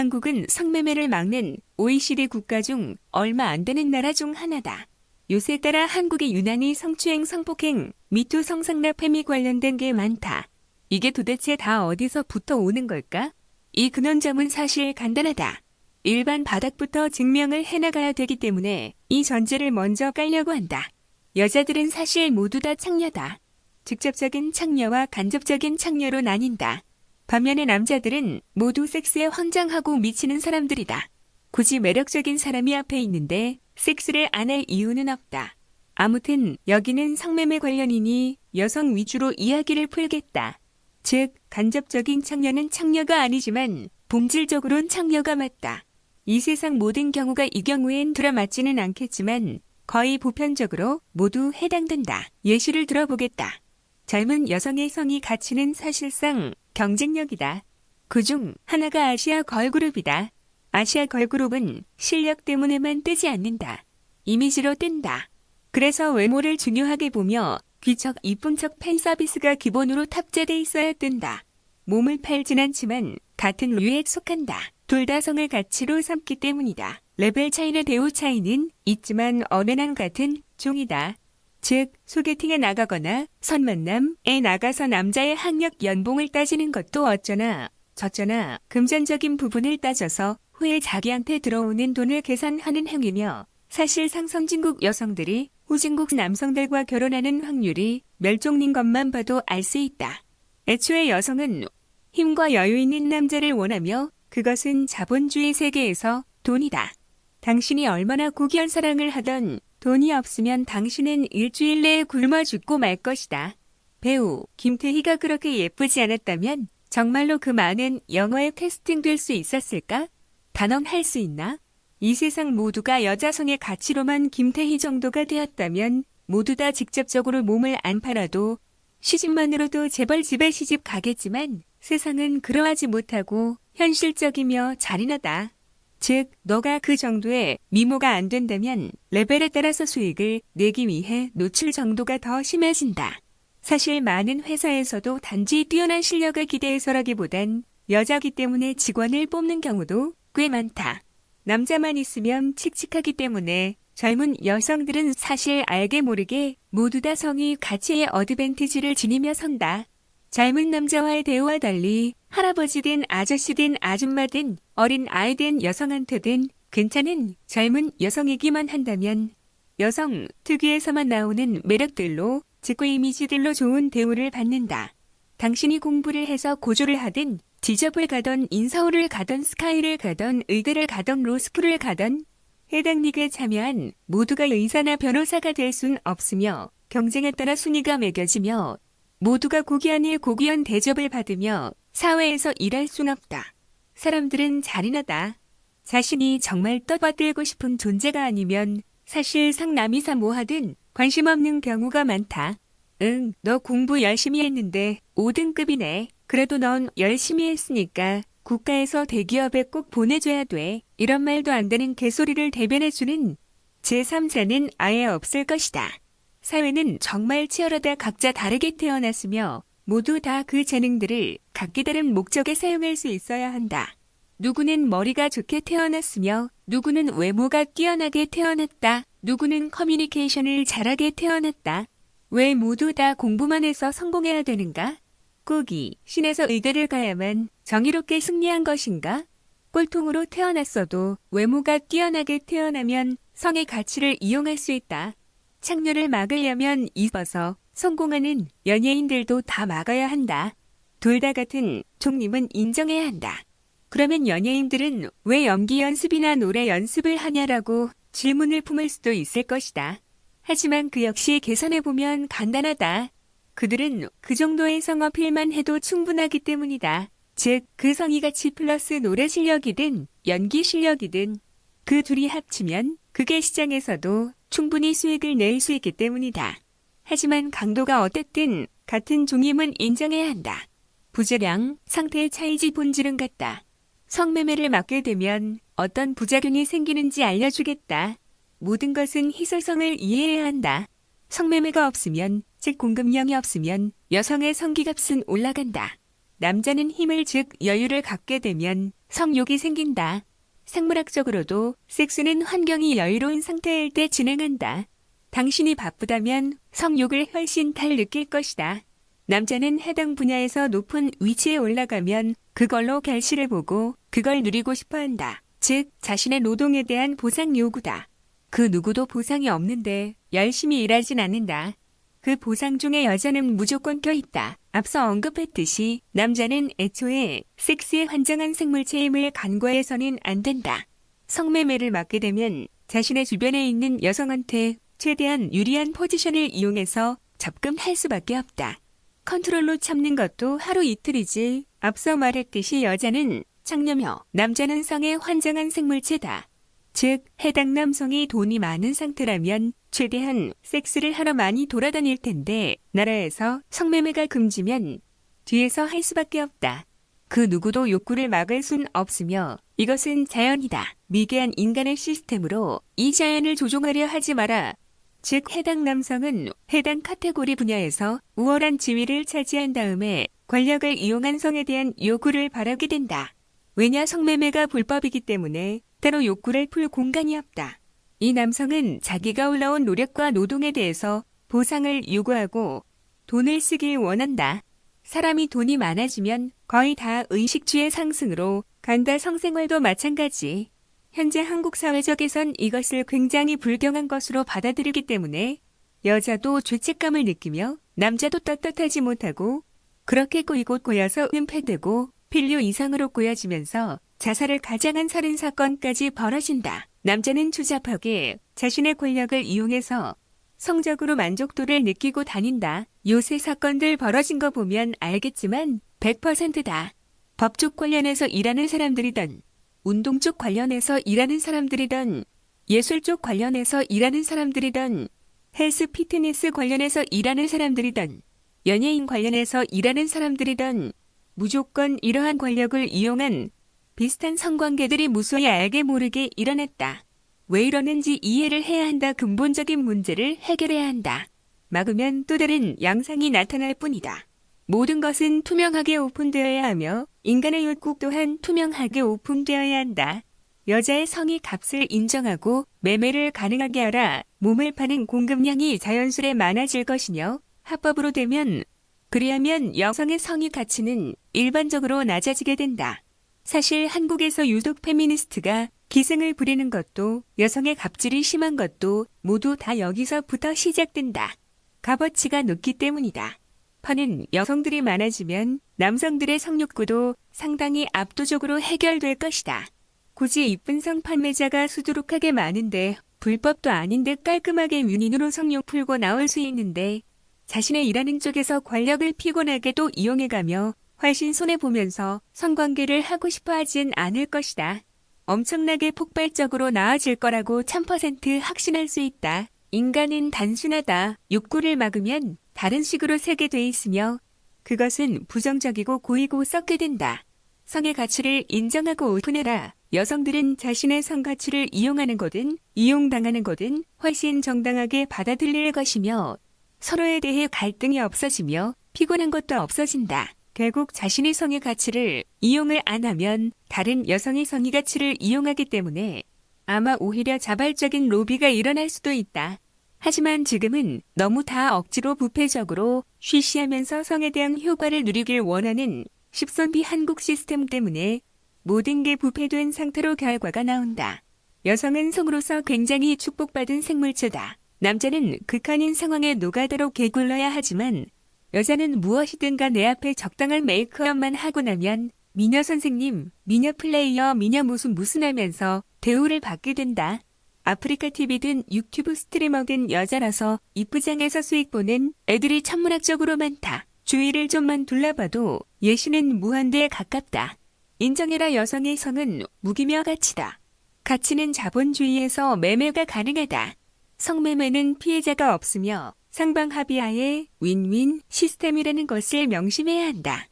한국은 성매매를 막는 OECD 국가 중 얼마 안 되는 나라 중 하나다. 요새 따라 한국에 유난히 성추행, 성폭행, 미투 성상납 혐의 관련된 게 많다. 이게 도대체 다 어디서부터 오는 걸까? 이 근원점은 사실 간단하다. 일반 바닥부터 증명을 해나가야 되기 때문에 이 전제를 먼저 깔려고 한다. 여자들은 사실 모두 다 창녀다. 직접적인 창녀와 간접적인 창녀로 나뉜다. 반면에 남자들은 모두 섹스에 환장하고 미치는 사람들이다. 굳이 매력적인 사람이 앞에 있는데 섹스를 안 할 이유는 없다. 아무튼 여기는 성매매 관련이니 여성 위주로 이야기를 풀겠다. 즉 간접적인 창녀는 창녀가 아니지만 본질적으론 창녀가 맞다. 이 세상 모든 경우가 이 경우엔 들어맞지는 않겠지만 거의 보편적으로 모두 해당된다. 예시를 들어보겠다. 젊은 여성의 성의 가치는 사실상 경쟁력이다. 그중 하나가 아시아 걸그룹이다. 아시아 걸그룹은 실력 때문에만 뜨지 않는다. 이미지로 뜬다. 그래서 외모를 중요하게 보며 귀척 이쁜 척 팬 서비스가 기본으로 탑재돼 있어야 뜬다. 몸을 팔진 않지만 같은 류에 속한다. 둘 다 성을 가치로 삼기 때문이다. 레벨 차이나 대우 차이는 있지만 언행한 같은 종이다. 즉 소개팅에 나가거나 선만남에 나가서 남자의 학력 연봉을 따지는 것도 어쩌나 저쩌나 금전적인 부분을 따져서 후에 자기한테 들어오는 돈을 계산하는 행위며 사실상 선진국 여성들이 후진국 남성들과 결혼하는 확률이 멸종인 것만 봐도 알 수 있다. 애초에 여성은 힘과 여유 있는 남자를 원하며 그것은 자본주의 세계에서 돈이다. 당신이 얼마나 고귀한 사랑을 하던 돈이 없으면 당신은 일주일 내에 굶어 죽고 말 것이다. 배우 김태희가 그렇게 예쁘지 않았다면 정말로 그 많은 영화에 캐스팅될 수 있었을까? 단언할 수 있나? 이 세상 모두가 여자성의 가치로만 김태희 정도가 되었다면 모두 다 직접적으로 몸을 안 팔아도 시집만으로도 재벌 집에 시집 가겠지만 세상은 그러하지 못하고 현실적이며 잔인하다. 즉, 너가 그 정도의 미모가 안 된다면 레벨에 따라서 수익을 내기 위해 노출 정도가 더 심해진다. 사실 많은 회사에서도 단지 뛰어난 실력을 기대해서라기보단 여자기 때문에 직원을 뽑는 경우도 꽤 많다. 남자만 있으면 칙칙하기 때문에 젊은 여성들은 사실 알게 모르게 모두 다 성의 가치의 어드밴티지를 지니며 선다. 젊은 남자와의 대우와 달리 할아버지든 아저씨든 아줌마든 어린 아이든 여성한테든 괜찮은 젊은 여성이기만 한다면 여성 특유에서만 나오는 매력들로 직구 이미지들로 좋은 대우를 받는다. 당신이 공부를 해서 고졸을 하든 지접을 가던 인서울을 가던 스카이를 가던 의대를 가던 로스쿨을 가던 해당 리그에 참여한 모두가 의사나 변호사가 될 순 없으며 경쟁에 따라 순위가 매겨지며 모두가 고귀한 일 고귀한 대접을 받으며 사회에서 일할 순 없다. 사람들은 잔인하다. 자신이 정말 떠받들고 싶은 존재가 아니면 사실상 남이사 뭐하든 관심 없는 경우가 많다. 응, 너 공부 열심히 했는데 5등급이네. 그래도 넌 열심히 했으니까 국가에서 대기업에 꼭 보내줘야 돼. 이런 말도 안 되는 개소리를 대변해주는 제3자는 아예 없을 것이다. 사회는 정말 치열하다 각자 다르게 태어났으며 모두 다 그 재능들을 각기 다른 목적에 사용할 수 있어야 한다. 누구는 머리가 좋게 태어났으며 누구는 외모가 뛰어나게 태어났다. 누구는 커뮤니케이션을 잘하게 태어났다. 왜 모두 다 공부만 해서 성공해야 되는가? 꼭이 신에서 의대를 가야만 정의롭게 승리한 것인가? 꼴통으로 태어났어도 외모가 뛰어나게 태어나면 성의 가치를 이용할 수 있다. 창녀를 막으려면 입어서 성공하는 연예인들도 다 막아야 한다. 둘 다 같은 종님은 인정해야 한다. 그러면 연예인들은 왜 연기 연습이나 노래 연습을 하냐라고 질문을 품을 수도 있을 것이다. 하지만 그 역시 계산해보면 간단하다. 그들은 그 정도의 성 어필만 해도 충분하기 때문이다. 즉, 그 성의가치 플러스 노래 실력이든 연기 실력이든 그 둘이 합치면 그게 시장에서도 충분히 수익을 낼 수 있기 때문이다. 하지만 강도가 어쨌든 같은 종임은 인정해야 한다. 부재량, 상태의 차이지 본질은 같다. 성매매를 막게 되면 어떤 부작용이 생기는지 알려주겠다. 모든 것은 희소성을 이해해야 한다. 성매매가 없으면, 즉 공급량이 없으면 여성의 성기값은 올라간다. 남자는 힘을 즉 여유를 갖게 되면 성욕이 생긴다. 생물학적으로도 섹스는 환경이 여유로운 상태일 때 진행한다. 당신이 바쁘다면 성욕을 훨씬 덜 느낄 것이다. 남자는 해당 분야에서 높은 위치에 올라가면 그걸로 결실을 보고 그걸 누리고 싶어 한다. 즉, 자신의 노동에 대한 보상 요구다. 그 누구도 보상이 없는데 열심히 일하진 않는다. 그 보상 중에 여자는 무조건 껴있다. 앞서 언급했듯이 남자는 애초에 섹스에 환장한 생물체임을 간과해서는 안 된다. 성매매를 맡게 되면 자신의 주변에 있는 여성한테 최대한 유리한 포지션을 이용해서 접근할 수밖에 없다. 컨트롤로 참는 것도 하루 이틀이지. 앞서 말했듯이 여자는 창녀며 남자는 성에 환장한 생물체다. 즉, 해당 남성이 돈이 많은 상태라면 최대한 섹스를 하러 많이 돌아다닐 텐데 나라에서 성매매가 금지면 뒤에서 할 수밖에 없다. 그 누구도 욕구를 막을 순 없으며 이것은 자연이다. 미개한 인간의 시스템으로 이 자연을 조종하려 하지 마라. 즉, 해당 남성은 해당 카테고리 분야에서 우월한 지위를 차지한 다음에 권력을 이용한 성에 대한 요구를 바라게 된다. 왜냐, 성매매가 불법이기 때문에 따로 욕구를 풀 공간이 없다. 이 남성은 자기가 올라온 노력과 노동에 대해서 보상을 요구하고 돈을 쓰길 원한다. 사람이 돈이 많아지면 거의 다 의식주의 상승으로 간다. 성생활도 마찬가지. 현재 한국 사회적에선 이것을 굉장히 불경한 것으로 받아들이기 때문에 여자도 죄책감을 느끼며 남자도 떳떳하지 못하고 그렇게 꼬이고 꼬여서 은폐되고 필요 이상으로 꼬여지면서 자살을 가장한 살인 사건까지 벌어진다. 남자는 추잡하게 자신의 권력을 이용해서 성적으로 만족도를 느끼고 다닌다. 요새 사건들 벌어진 거 보면 알겠지만 100%다. 법 쪽 관련해서 일하는 사람들이든 운동 쪽 관련해서 일하는 사람들이든 예술 쪽 관련해서 일하는 사람들이든 헬스 피트니스 관련해서 일하는 사람들이든 연예인 관련해서 일하는 사람들이든 무조건 이러한 권력을 이용한 비슷한 성관계들이 무수히 알게 모르게 일어났다. 왜 이러는지 이해를 해야 한다. 근본적인 문제를 해결해야 한다. 막으면 또 다른 양상이 나타날 뿐이다. 모든 것은 투명하게 오픈되어야 하며 인간의 욕구 또한 투명하게 오픈되어야 한다. 여자의 성의 값을 인정하고 매매를 가능하게 하라. 몸을 파는 공급량이 자연스레 많아질 것이며 합법으로 되면 그리하면 여성의 성의 가치는 일반적으로 낮아지게 된다. 사실 한국에서 유독 페미니스트가 기승을 부리는 것도 여성의 갑질이 심한 것도 모두 다 여기서부터 시작된다. 값어치가 높기 때문이다. 파는 여성들이 많아지면 남성들의 성욕구도 상당히 압도적으로 해결될 것이다. 굳이 이쁜 성 판매자가 수두룩하게 많은데 불법도 아닌데 깔끔하게 윈윈으로 성욕 풀고 나올 수 있는데 자신의 일하는 쪽에서 권력을 피곤하게도 이용해가며 훨씬 손해보면서 성관계를 하고 싶어 하진 않을 것이다. 엄청나게 폭발적으로 나아질 거라고 1000% 확신할 수 있다. 인간은 단순하다. 욕구를 막으면 다른 식으로 세게 돼 있으며 그것은 부정적이고 고이고 썩게 된다. 성의 가치를 인정하고 오픈해라. 여성들은 자신의 성 가치를 이용하는 거든 이용당하는 거든 훨씬 정당하게 받아들일 것이며 서로에 대해 갈등이 없어지며 피곤한 것도 없어진다. 결국 자신의 성의 가치를 이용을 안 하면 다른 여성의 성의 가치를 이용하기 때문에 아마 오히려 자발적인 로비가 일어날 수도 있다. 하지만 지금은 너무 다 억지로 부패적으로 쉬쉬하면서 성에 대한 효과를 누리길 원하는 십선비 한국 시스템 때문에 모든 게 부패된 상태로 결과가 나온다. 여성은 성으로서 굉장히 축복받은 생물체다. 남자는 극한인 상황에 노가다로 개굴러야 하지만 여자는 무엇이든가 내 앞에 적당한 메이크업만 하고 나면 미녀 선생님, 미녀 플레이어, 미녀 무슨 하면서 대우를 받게 된다. 아프리카 TV든 유튜브 스트리머든 여자라서 이쁘장에서 수익 보는 애들이 천문학적으로 많다. 주위를 좀만 둘러봐도 예시는 무한대에 가깝다. 인정해라. 여성의 성은 무기며 가치다. 가치는 자본주의에서 매매가 가능하다. 성매매는 피해자가 없으며 상방 합의하에 윈윈 시스템이라는 것을 명심해야 한다.